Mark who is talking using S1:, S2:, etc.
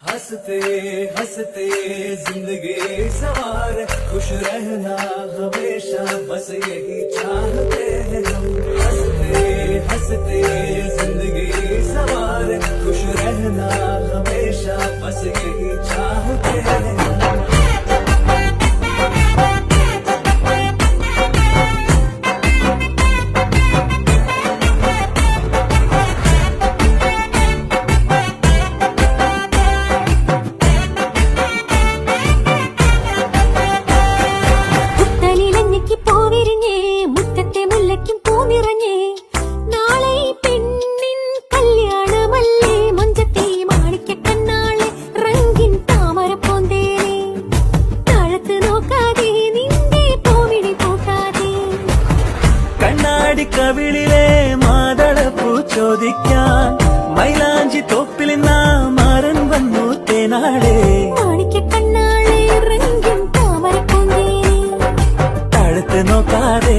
S1: हंसते हंसते जिंदगी सवार खुश रहना हमेशा बस यही चाहते हैं हम हंसते हंसते जिंदगी सवार खुश रहना हमेशा बस यही चाहते हैं हम കവിളിലെ മാതളപ്പൂ ചോദിക്കാൻ മൈലാഞ്ചി തോപ്പിൽ മാരൻ വന്നു തേനാളെ താഴത്ത് നോക്കാതെ